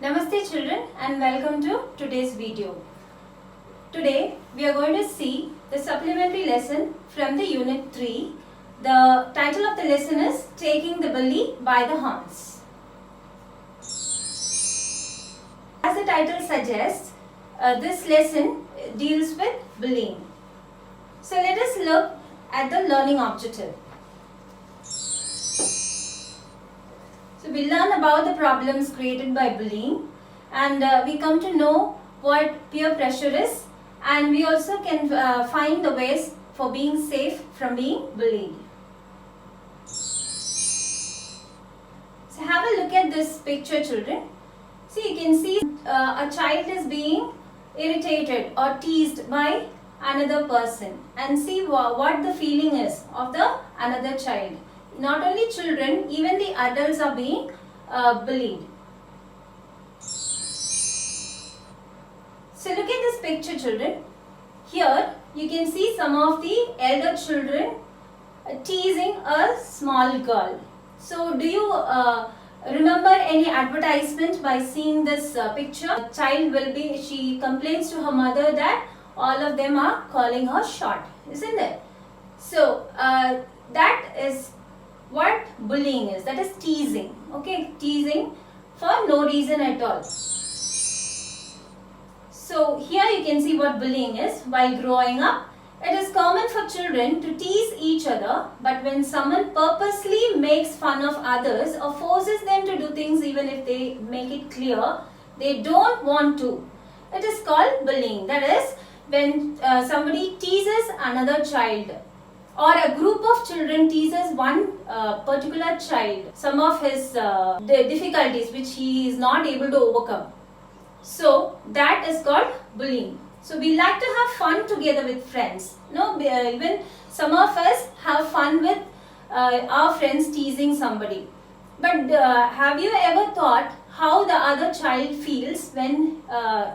Namaste children and welcome to today's video. Today we are going to see the supplementary lesson from the unit 3. The title of the lesson is Taking the Bully by the Horns. As the title suggests, this lesson deals with bullying. So let us look at the learning objective. So we learn about the problems created by bullying, and we come to know what peer pressure is, and we also can find the ways for being safe from being bullied. So have a look at this picture, children. See, you can see a child is being irritated or teased by another person, and see what the feeling is of the another child. Not only children, even the adults are being bullied. So look at this picture, children. Here you can see some of the elder children teasing a small girl. So do you remember any advertisement by seeing this picture? A child she complains to her mother that all of them are calling her short, isn't it? So that is what bullying is. That is teasing. Okay, teasing for no reason at all. So here you can see what bullying is. While growing up, it is common for children to tease each other, but when someone purposely makes fun of others or forces them to do things even if they make it clear they don't want to, it is called bullying. That is when somebody teases another child, or a group of children teases one particular child, some of his difficulties which he is not able to overcome. So that is called bullying. So we like to have fun together with friends. Even some of us have fun with our friends teasing somebody. But have you ever thought how the other child feels when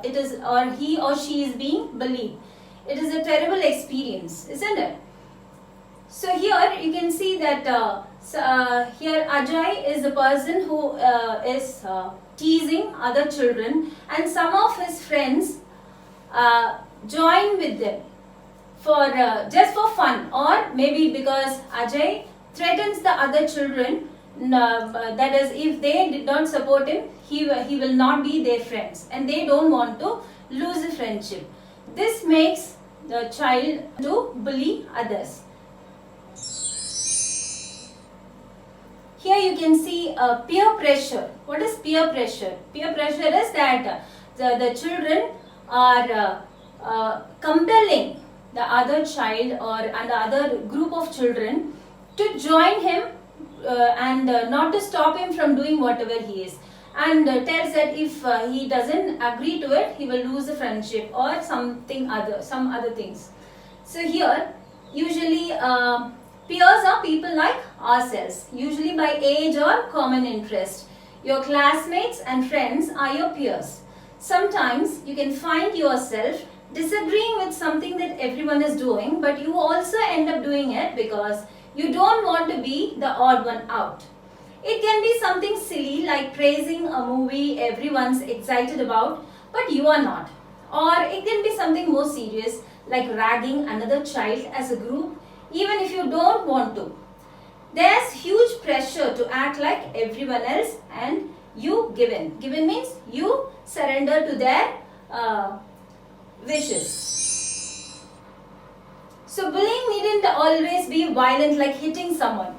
it is or he or she is being bullied? It is a terrible experience, isn't it? So here you can see that here Ajay is the person who is teasing other children, and some of his friends join with them for just for fun, or maybe because Ajay threatens the other children. That is, if they did not support him, he will not be their friends, and they don't want to lose the friendship. This makes the child to bully others. Here you can see peer pressure. What is peer pressure? Peer pressure is that the children are compelling the other child or another group of children to join him and not to stop him from doing whatever he is, and tells that if he doesn't agree to it, he will lose the friendship or some other things. So here usually peers are people like ourselves, usually by age or common interest. Your classmates and friends are your peers. Sometimes you can find yourself disagreeing with something that everyone is doing, but you also end up doing it because you don't want to be the odd one out. It can be something silly like praising a movie everyone's excited about, but you are not. Or it can be something more serious like ragging another child as a group, even if you don't want to. There's huge pressure to act like everyone else, and you give in. Give in means you surrender to their wishes. So bullying needn't always be violent like hitting someone.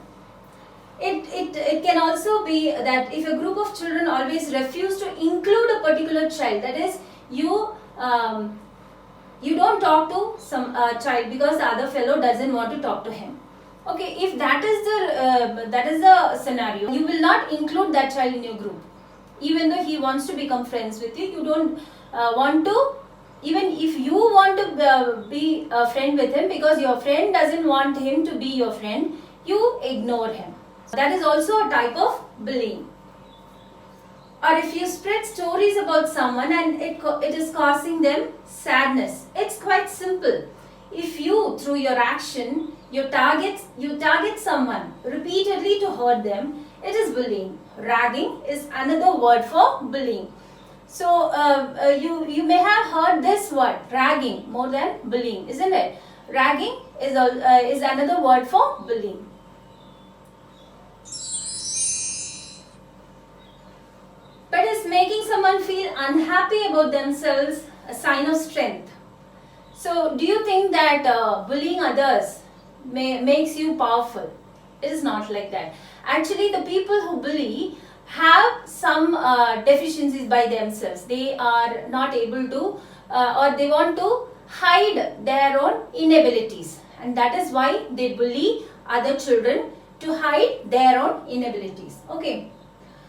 It can also be that if a group of children always refuse to include a particular child, that is, you don't talk to some child because the other fellow doesn't want to talk to him. Okay, if that is the scenario, you will not include that child in your group. Even though he wants to become friends with you, you don't want to. Even if you want to be a friend with him because your friend doesn't want him to be your friend, you ignore him. That is also a type of bullying. Or if you spread stories about someone and it is causing them sadness, it's quite simple. If you, through your action, you target someone repeatedly to hurt them, it is bullying. Ragging is another word for bullying. So you may have heard this word ragging more than bullying, isn't it? Ragging is another word for bullying. But is making someone feel unhappy about themselves a sign of strength? So do you think that bullying others makes you powerful? It is not like that. Actually, the people who bully have some deficiencies by themselves. They are not able to or they want to hide their own inabilities, and that is why they bully other children, to hide their own inabilities. Okay.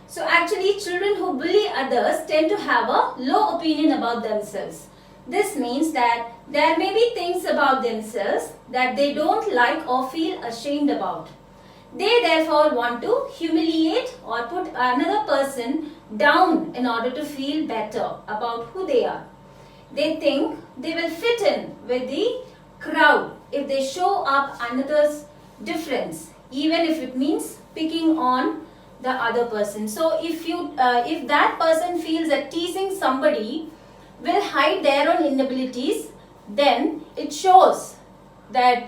So actually, children who bully others tend to have a low opinion about themselves. This means that there may be things about themselves that they don't like or feel ashamed about. They therefore want to humiliate or put another person down in order to feel better about who they are. They think they will fit in with the crowd if they show up another's difference, even if it means picking on the other person. So if that person feels that teasing somebody will hide their own inabilities, then it shows that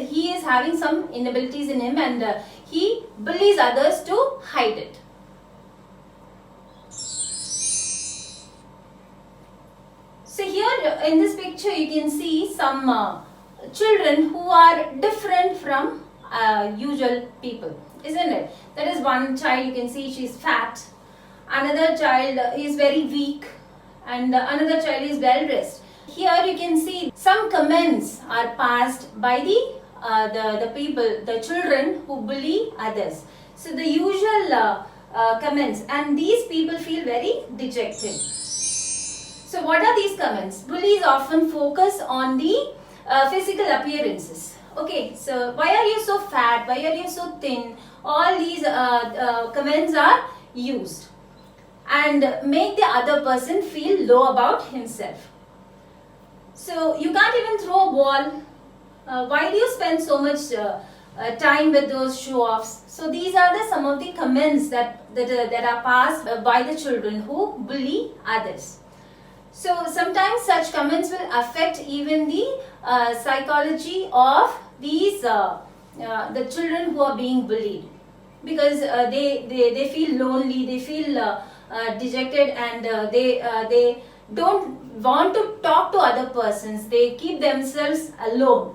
he is having some inabilities in him, and he bullies others to hide it. So here in this picture you can see some children who are different from usual people, isn't it? That is one child, you can see she is fat, another child is very weak, and another child is well dressed. Here you can see some comments are passed by the people, the children who bully others. So the usual comments, and these people feel very dejected. So what are these comments? Bullies often focus on the physical appearances. Okay, so why are you so fat? Why are you so thin? All these comments are used and make the other person feel low about himself. So you can't even throw a ball. Why do you spend so much time with those show-offs? So these are some of the comments that are passed by the children who bully others. So sometimes such comments will affect even the psychology of these the children who are being bullied, because they feel lonely, they feel dejected, and they don't want to talk to other persons. They keep themselves alone.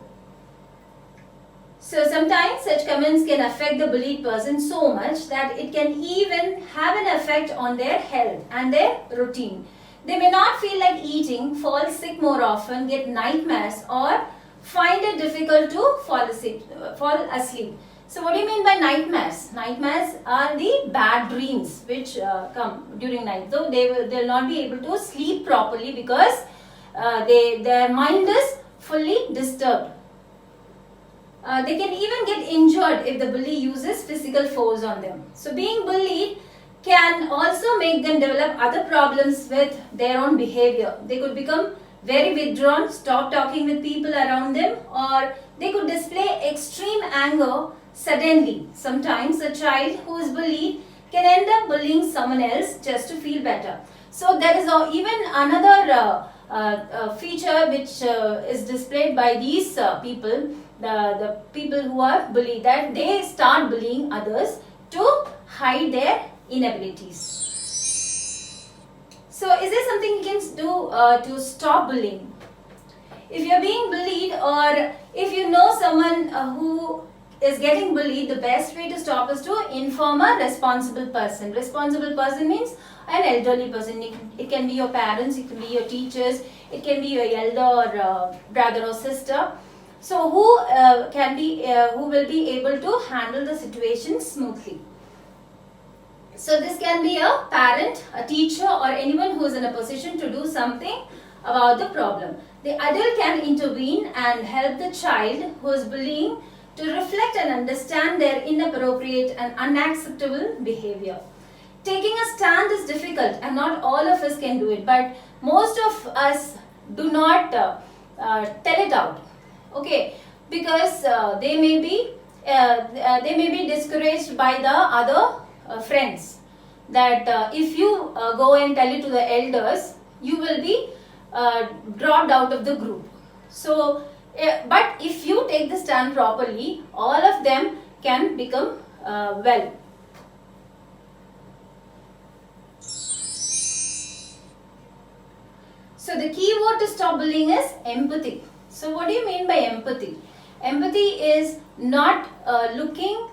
So sometimes such comments can affect the bullied person so much that it can even have an effect on their health and their routine. They may not feel like eating, fall sick more often, get nightmares, or find it difficult to fall asleep. So what do you mean by nightmares? Nightmares are the bad dreams which come during night. So they will not be able to sleep properly because their mind is fully disturbed. They can even get injured if the bully uses physical force on them. So being bullied can also make them develop other problems with their own behavior. They could become very withdrawn, stop talking with people around them, or they could display extreme anger suddenly. Sometimes a child who is bullied can end up bullying someone else just to feel better. So there is even another feature which is displayed by these people, the people who are bullied, that they start bullying others to hide their inabilities. So is there something you can do to stop bullying? If you are being bullied, or if you know someone who is getting bullied, the best way to stop is to inform a responsible person. Responsible person means an elderly person. It can be your parents, it can be your teachers, it can be your elder or brother or sister. So who will be able to handle the situation smoothly. So this can be a parent, a teacher, or anyone who is in a position to do something about the problem. The adult can intervene and help the child who is bullying to reflect and understand their inappropriate and unacceptable behavior. Taking a stand is difficult, and not all of us can do it, but most of us do not tell it out. Okay, because they may be discouraged by the other friends. that if you go and tell it to the elders, you will be dropped out of the group. So, but if you take the stand properly, all of them can become well. So the key word to stop bullying is empathy. So what do you mean by empathy? Empathy is not looking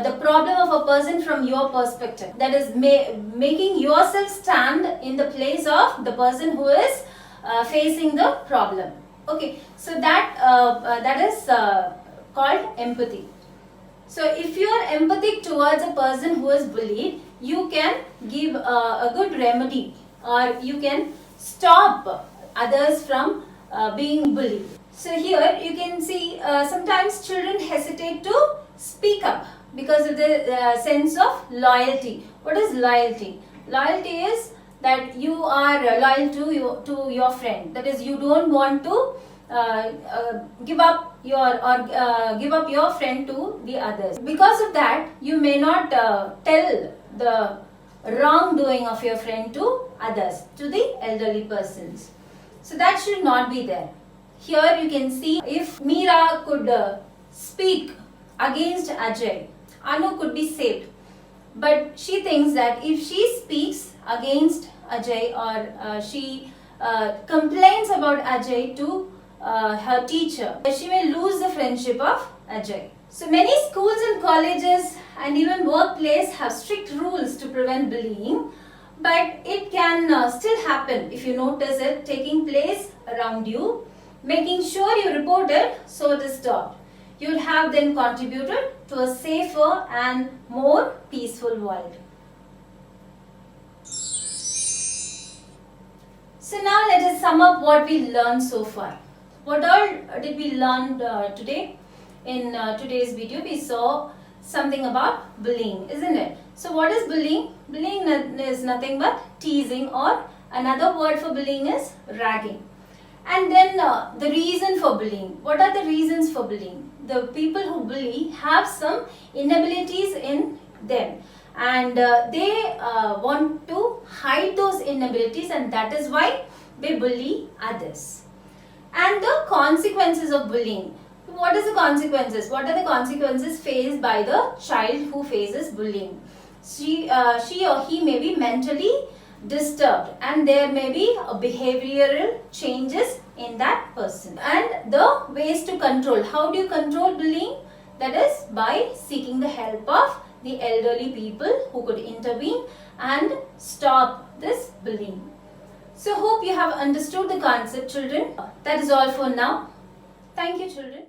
the problem of a person from your perspective. That is making yourself stand in the place of the person who is facing the problem. Okay, so that is called empathy. So if you are empathic towards a person who is bullied, you can give a good remedy, or you can stop others from being bullied. So here you can see sometimes children hesitate to speak up because of the sense of loyalty. What is loyalty? Loyalty is that you are loyal to your friend. That is, you don't want to give up your friend to the others. Because of that, you may not tell the wrongdoing of your friend to others, to the elderly persons. So that should not be there. Here you can see, if Meera could speak against Ajay, Anu could be saved. But she thinks that if she speaks against Ajay, or she complains about Ajay to her teacher, she may lose the friendship of Ajay. So many schools and colleges and even workplace have strict rules to prevent bullying, but it can still happen if you notice it taking place around you. Making sure you report it so it is stopped. You will have then contributed to a safer and more peaceful world. So now let us sum up what we learned so far. What all did we learn today? In today's video, we saw something about bullying, isn't it? So what is bullying? Bullying is nothing but teasing, or another word for bullying is ragging. And then the reason for bullying. What are the reasons for bullying? The people who bully have some inabilities in them, and they want to hide those inabilities, and that is why they bully others. And the consequences of bullying. What is the consequences? What are the consequences faced by the child who faces bullying? She or he may be mentally disturbed, and there may be behavioral changes in that person. And the ways to control. How do you control bullying? That is by seeking the help of the elderly people who could intervene and stop this bullying. So hope you have understood the concept, children. That is all for now. Thank you, children.